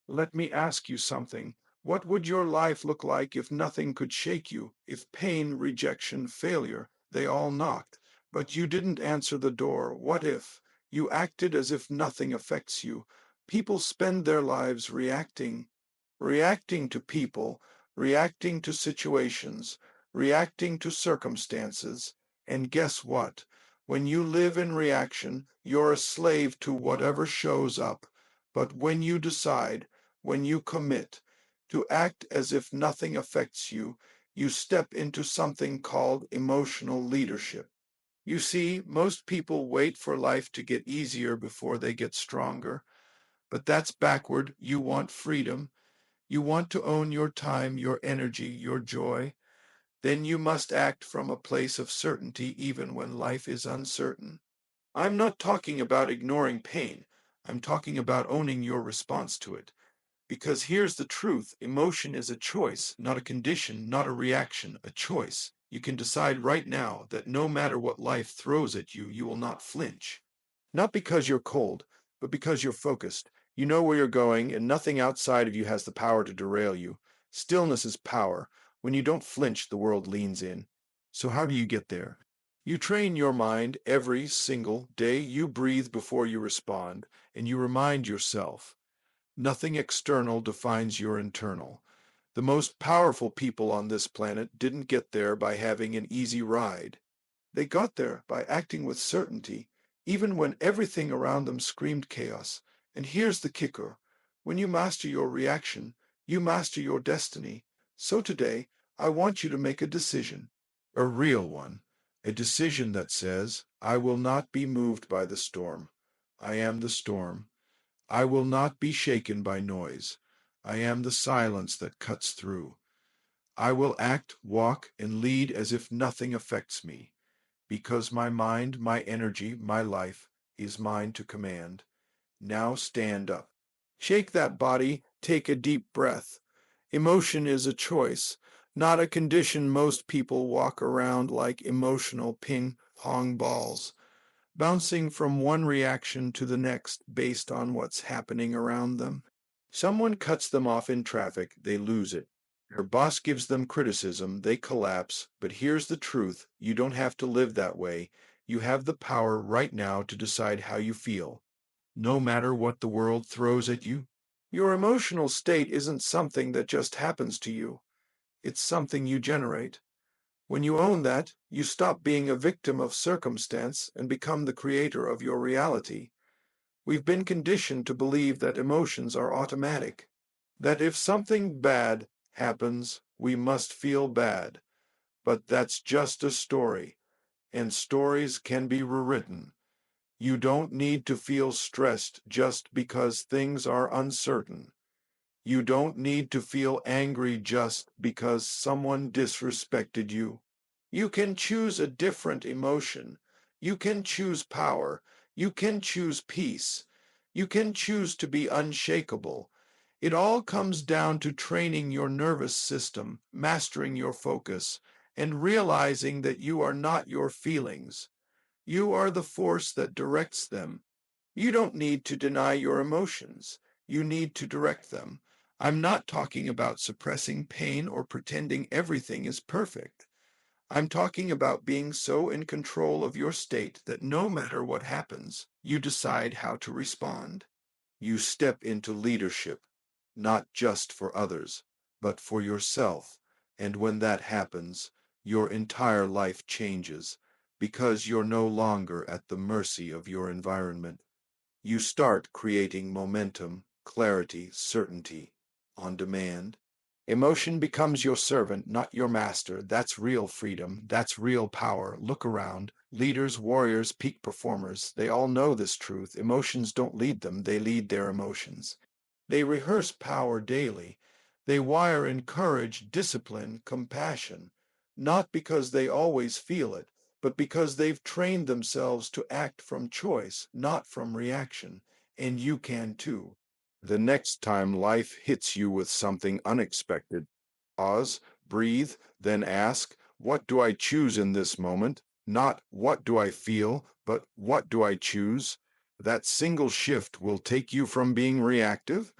Let me ask you something. What would your life look like if nothing could shake you, if pain, rejection, failure, they all knocked, but you didn't answer the door? What if you acted as if nothing affects you? People spend their lives reacting to people, reacting to situations, reacting to circumstances. And guess what? When you live in reaction, you're a slave to whatever shows up. But when you commit to act as if nothing affects you, you step into something called emotional leadership. You see, most people wait for life to get easier before they get stronger, but that's backward. You want freedom. You want to own your time, your energy, your joy. Then you must act from a place of certainty even when life is uncertain. I'm not talking about ignoring pain. I'm talking about owning your response to it. Because here's the truth: emotion is a choice, not a condition, not a reaction, a choice. You can decide right now that no matter what life throws at you, you will not flinch. Not because you're cold, but because you're focused. You know where you're going, and nothing outside of you has the power to derail you. Stillness is power. When you don't flinch, the world leans in. So, how do you get there? You train your mind every single day. You breathe before you respond, and you remind yourself nothing external defines your internal. The most powerful people on this planet didn't get there by having an easy ride. They got there by acting with certainty, even when everything around them screamed chaos. And here's the kicker: when you master your reaction, you master your destiny. So today, I want you to make a decision, a real one, a decision that says, I will not be moved by the storm. I am the storm. I will not be shaken by noise. I am the silence that cuts through. I will act, walk, and lead as if nothing affects me, because my mind, my energy, my life is mine to command. Now stand up. Shake that body, take a deep breath. Emotion is a choice, not a condition. Most people walk around like emotional ping pong balls, bouncing from one reaction to the next based on what's happening around them. Someone cuts them off in traffic, they lose it. Their boss gives them criticism, they collapse. But here's the truth: you don't have to live that way. You have the power right now to decide how you feel, no matter what the world throws at you. Your emotional state isn't something that just happens to you, it's something you generate. When you own that, you stop being a victim of circumstance and become the creator of your reality. We've been conditioned to believe that emotions are automatic, that if something bad happens, we must feel bad. But that's just a story, and stories can be rewritten. You don't need to feel stressed just because things are uncertain. You don't need to feel angry just because someone disrespected you. You can choose a different emotion. You can choose power. You can choose peace. You can choose to be unshakable. It all comes down to training your nervous system, mastering your focus, and realizing that you are not your feelings. You are the force that directs them. You don't need to deny your emotions. You need to direct them. I'm not talking about suppressing pain or pretending everything is perfect. I'm talking about being so in control of your state that no matter what happens, you decide how to respond. You step into leadership, not just for others, but for yourself. And when that happens, your entire life changes because you're no longer at the mercy of your environment. You start creating momentum, clarity, certainty on demand. Emotion becomes your servant, not your master. That's real freedom. That's real power. Look around. Leaders, warriors, peak performers, they all know this truth. Emotions don't lead them, they lead their emotions. They rehearse power daily. They wire in courage, discipline, compassion, not because they always feel it, but because they've trained themselves to act from choice, not from reaction. And you can too. The next time life hits you with something unexpected, pause, breathe, then ask, what do I choose in this moment? Not what do I feel, but what do I choose? That single shift will take you from being reactive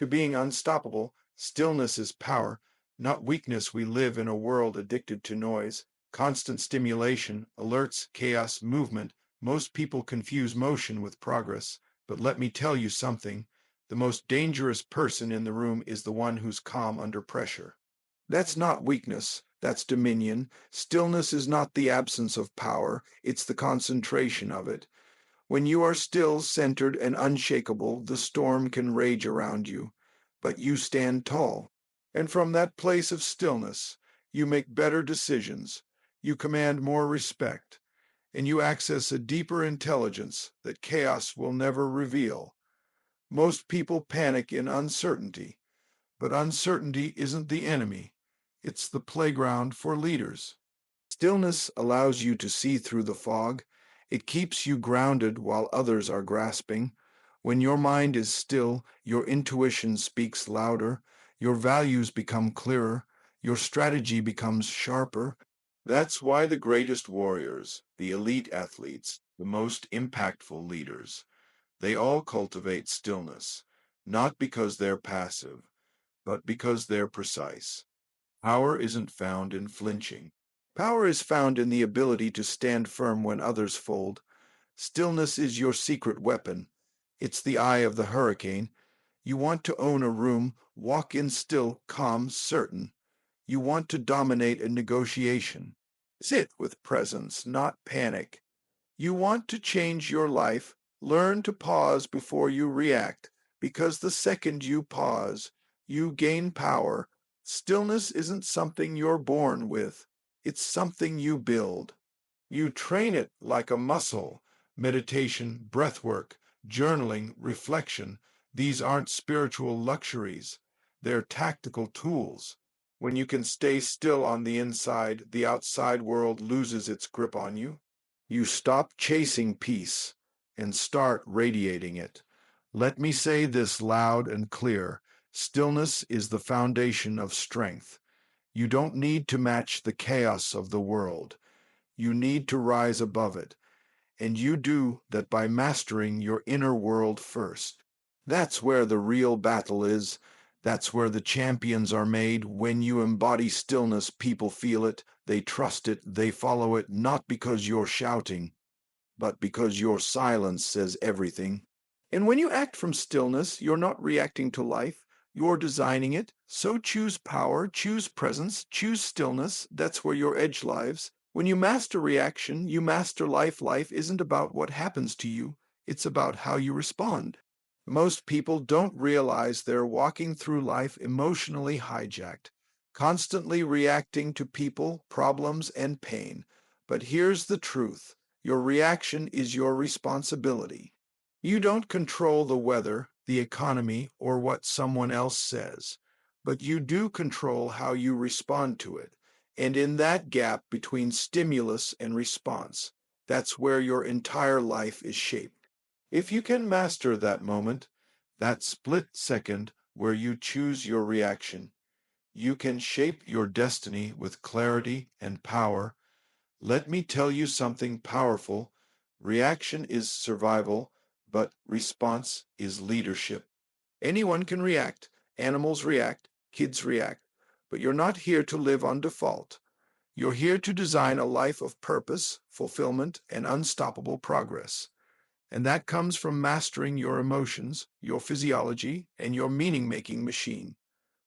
to being unstoppable. Stillness is power, not weakness. We live in a world addicted to noise, constant stimulation, alerts, chaos, movement. Most people confuse motion with progress. But let me tell you something. The most dangerous person in the room is the one who's calm under pressure. That's not weakness, that's dominion. Stillness is not the absence of power, it's the concentration of it. When you are still, centered, and unshakable, the storm can rage around you, but you stand tall. And from that place of stillness, you make better decisions, you command more respect, and you access a deeper intelligence that chaos will never reveal. Most people panic in uncertainty, but uncertainty isn't the enemy. It's the playground for leaders. Stillness allows you to see through the fog. It keeps you grounded while others are grasping. When your mind is still, your intuition speaks louder, your values become clearer, your strategy becomes sharper. That's why the greatest warriors, the elite athletes, the most impactful leaders, they all cultivate stillness, not because they're passive, but because they're precise. Power isn't found in flinching. Power is found in the ability to stand firm when others fold. Stillness is your secret weapon. It's the eye of the hurricane. You want to own a room, walk in still, calm, certain. You want to dominate a negotiation. Sit with presence, not panic. You want to change your life, learn to pause before you react, because the second you pause, you gain power. Stillness isn't something you're born with, it's something you build. You train it like a muscle. Meditation, breathwork, journaling, reflection, these aren't spiritual luxuries, they're tactical tools. When you can stay still on the inside, the outside world loses its grip on you. You stop chasing peace and start radiating it. Let me say this loud and clear. Stillness is the foundation of strength. You don't need to match the chaos of the world. You need to rise above it. And you do that by mastering your inner world first. That's where the real battle is. That's where the champions are made. When you embody stillness, people feel it, they trust it, they follow it, not because you're shouting, but because your silence says everything. And when you act from stillness, you're not reacting to life, you're designing it. So choose power, choose presence, choose stillness. That's where your edge lies. When you master reaction, you master life. Life isn't about what happens to you, it's about how you respond. Most people don't realize they're walking through life emotionally hijacked, constantly reacting to people, problems, and pain. But here's the truth. Your reaction is your responsibility. You don't control the weather, the economy, or what someone else says, but you do control how you respond to it. And in that gap between stimulus and response, that's where your entire life is shaped. If you can master that moment, that split second where you choose your reaction, you can shape your destiny with clarity and power. Let me tell you something powerful. Reaction is survival, but response is leadership. Anyone can react. Animals react. Kids react. But you're not here to live on default. You're here to design a life of purpose, fulfillment, and unstoppable progress. And that comes from mastering your emotions, your physiology, and your meaning-making machine,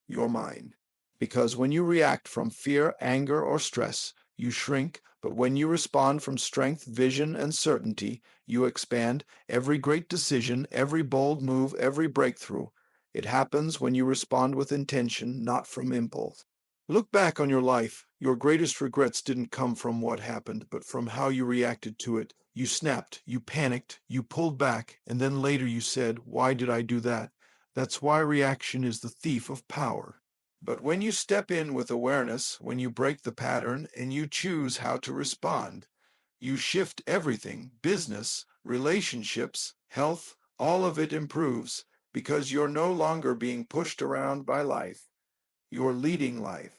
your mind. Because when you react from fear, anger, or stress, you shrink, but when you respond from strength, vision, and certainty, you expand. Every great decision, every bold move, every breakthrough, it happens when you respond with intention, not from impulse. Look back on your life. Your greatest regrets didn't come from what happened, but from how you reacted to it. You snapped, you panicked, you pulled back, and then later you said, "Why did I do that?" That's why reaction is the thief of power. But when you step in with awareness, when you break the pattern and you choose how to respond, you shift everything. Business, relationships, health, all of it improves because you're no longer being pushed around by life. You're leading life.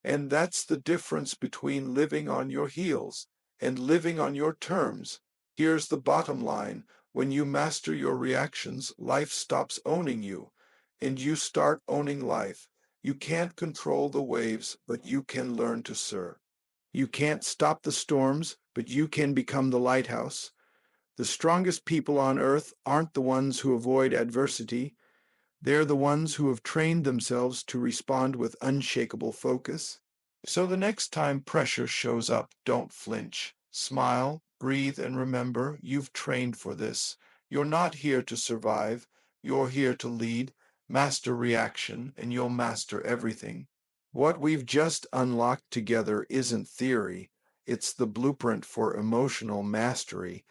And that's the difference between living on your heels and living on your terms. Here's the bottom line. When you master your reactions, life stops owning you. and you start owning life. You can't control the waves, but you can learn to surf. You can't stop the storms, but you can become the lighthouse. The strongest people on earth aren't the ones who avoid adversity. They're the ones who have trained themselves to respond with unshakable focus. So the next time pressure shows up, don't flinch. Smile, breathe, and remember you've trained for this. You're not here to survive. You're here to lead, master reaction, and you'll master everything. What we've just unlocked together isn't theory. It's the blueprint for emotional mastery.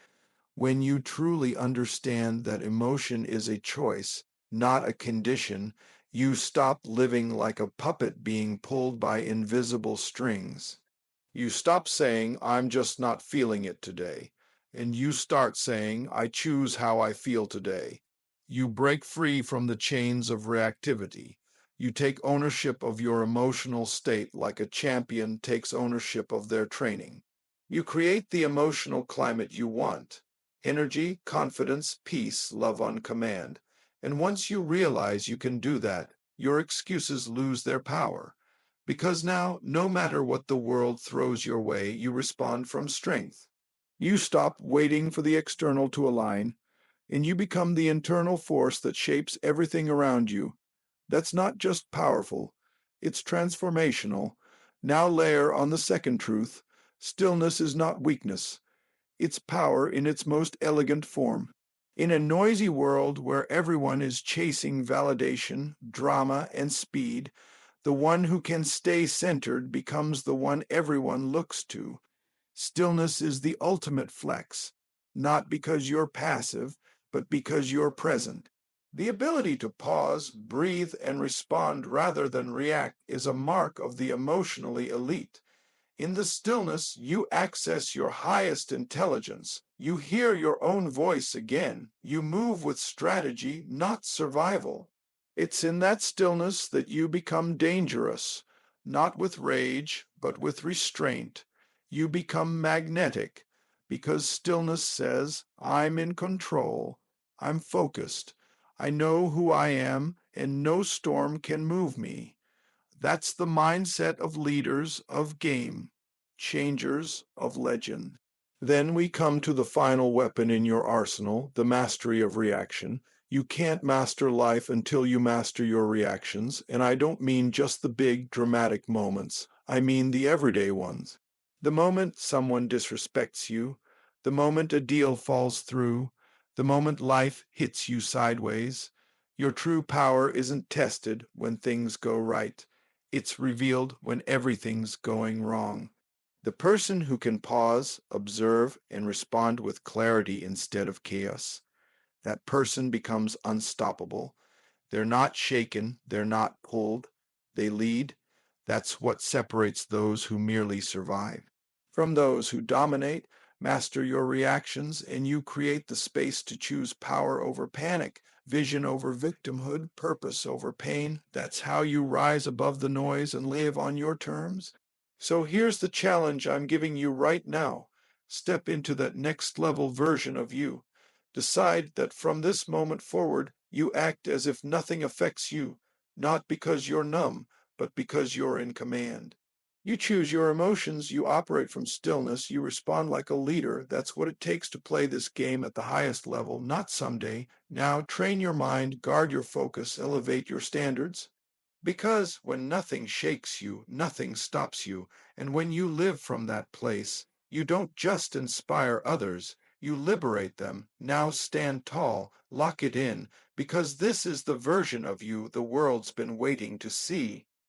When you truly understand that emotion is a choice, not a condition, you stop living like a puppet being pulled by invisible strings. You stop saying, I'm just not feeling it today, and you start saying, I choose how I feel today. You break free from the chains of reactivity. You take ownership of your emotional state like a champion takes ownership of their training. You create the emotional climate you want: energy, confidence, peace, love on command. And once you realize you can do that, your excuses lose their power. Because now, no matter what the world throws your way, you respond from strength. You stop waiting for the external to align, and you become the internal force that shapes everything around you. That's not just powerful, it's transformational. Now layer on the second truth: stillness is not weakness, it's power in its most elegant form. In a noisy world where everyone is chasing validation, drama, and speed, the one who can stay centered becomes the one everyone looks to. Stillness is the ultimate flex, not because you're passive, but because you're present. The ability to pause, breathe, and respond rather than react is a mark of the emotionally elite. In the stillness, you access your highest intelligence. You hear your own voice again. You move with strategy, not survival. It's in that stillness that you become dangerous, not with rage, but with restraint. You become magnetic because stillness says, I'm in control. I'm focused. I know who I am, and no storm can move me. That's the mindset of leaders of game, changers of legend. Then we come to the final weapon in your arsenal, the mastery of reaction. You can't master life until you master your reactions, and I don't mean just the big, dramatic moments. I mean the everyday ones. The moment someone disrespects you, the moment a deal falls through, the moment life hits you sideways. Your true power isn't tested when things go right. It's revealed when everything's going wrong. The person who can pause, observe, and respond with clarity instead of chaos, that person becomes unstoppable. They're not shaken, they're not pulled, they lead. That's what separates those who merely survive from those who dominate. Master your reactions, and you create the space to choose power over panic, vision over victimhood, purpose over pain. That's how you rise above the noise and live on your terms. So here's the challenge I'm giving you right now. Step into that next level version of you. Decide that from this moment forward, you act as if nothing affects you, not because you're numb, but because you're in command. You choose your emotions, you operate from stillness, you respond like a leader. That's what it takes to play this game at the highest level, not someday. Now train your mind, guard your focus, elevate your standards. Because when nothing shakes you, nothing stops you. And when you live from that place, you don't just inspire others, you liberate them. Now stand tall, lock it in, because this is the version of you the world's been waiting to see.